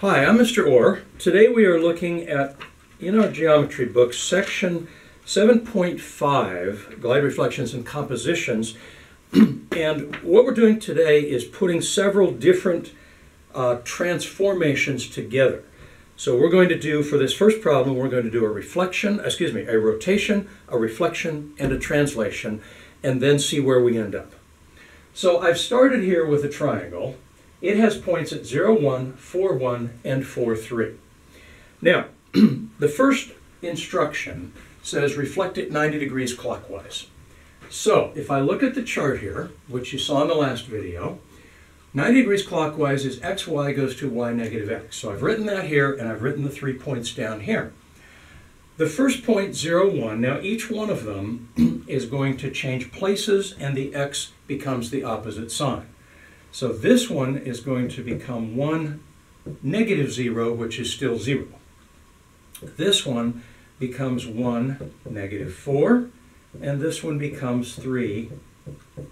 Hi, I'm Mr. Orr. Today we are looking at, in our geometry book, section 7.5, Glide Reflections and Compositions. And what we're doing today is putting several different transformations together. So we're going to do, for this first problem, we're going to do a rotation, a reflection, and a translation, and then see where we end up. So I've started here with a triangle. It has points at 0, 1, 4, 1, and 4, 3. Now, the first instruction says reflect it 90 degrees clockwise. So, if I look at the chart here, which you saw in the last video, 90 degrees clockwise is x, y goes to y negative x. So I've written that here, and I've written the 3 points down here. The first point, 0, 1, now each one of them is going to change places, and the x becomes the opposite sign. So this one is going to become 1, negative 0, which is still 0. This one becomes 1, negative 4, and this one becomes 3,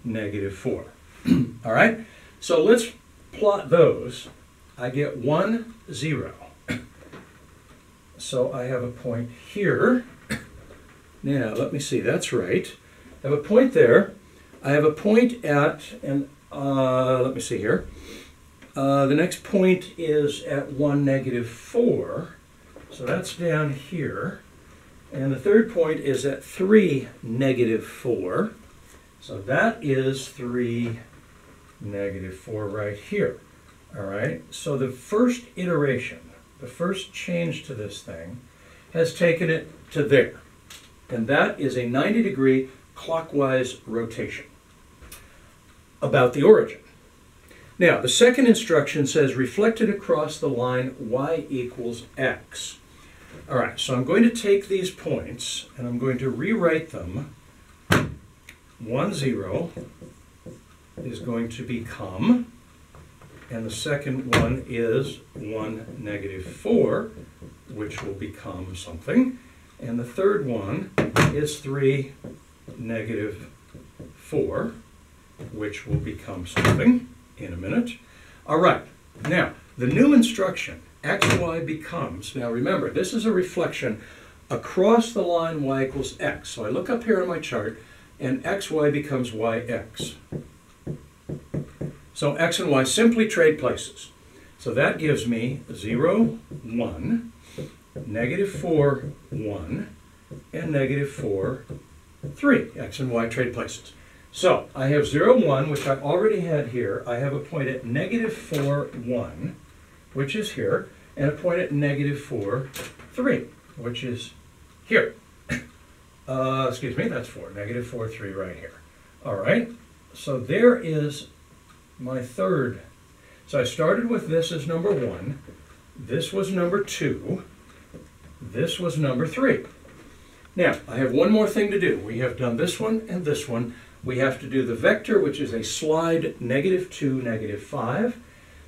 negative 4. All right? So let's plot those. I get 1, 0. So I have a point here. Now, let me see, that's right. I have a point there. I have a point at, and let me see here. The next point is at 1, negative 4. So that's down here. And the third point is at 3, negative 4. So that is 3, negative 4 right here. All right. So the first iteration, the first change to this thing, has taken it to there. And that is a 90 degree clockwise rotation about the origin. Now, the second instruction says reflect it across the line y equals x. All right, so I'm going to take these points and I'm going to rewrite them. 1, 0 is going to become, and the second one is 1, negative 4, which will become something. And the third one is 3, negative 4, which will become something in a minute. All right, now the new instruction, xy becomes, now remember, this is a reflection across the line y equals x. So I look up here on my chart, and xy becomes yx. So x and y simply trade places. So that gives me 0, 1, negative 4, 1, and negative 4, 3. X and y trade places. So I have 0, 1, which I already had here. I have a point at negative 4, 1, which is here, and a point at negative 4, 3, which is here. Excuse me, that's 4. Negative 4, 3 right here. All right, so there is my third. So I started with this as number 1. This was number 2. This was number 3. Now, I have one more thing to do. We have done this one and this one. We have to do the vector, which is a slide negative 2, negative 5.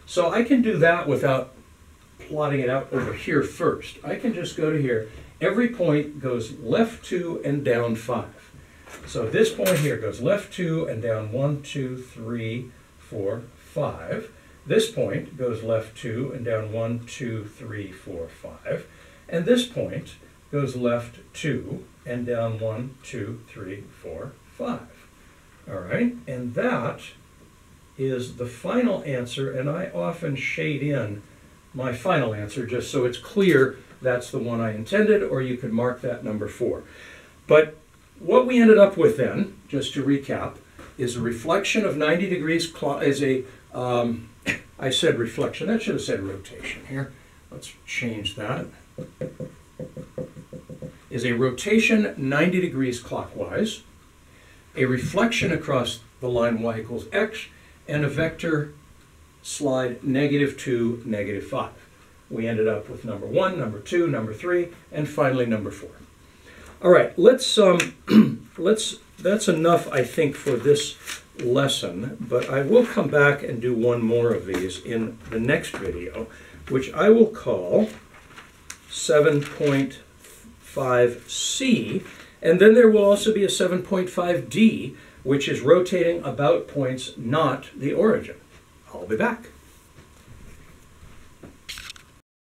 So I can do that without plotting it out over here first. I can just go to here. Every point goes left 2 and down 5. So this point here goes left 2 and down 1, 2, 3, 4, 5. This point goes left 2 and down 1, 2, 3, 4, 5. And this point goes left 2 and down 1, 2, 3, 4, 5. All right, and that is the final answer, and I often shade in my final answer just so it's clear that's the one I intended, or you could mark that number 4. But what we ended up with then, just to recap, is a reflection of 90 degrees, I said reflection, that should have said rotation here. Let's change that. Is a rotation 90 degrees clockwise, a reflection across the line y equals x, and a vector slide negative 2, negative 5. We ended up with number 1, number 2, number 3, and finally number 4. All right, that's enough, I think, for this lesson, but I will come back and do one more of these in the next video, which I will call 7.5c, and then there will also be a 7.5d, which is rotating about points, not the origin. I'll be back.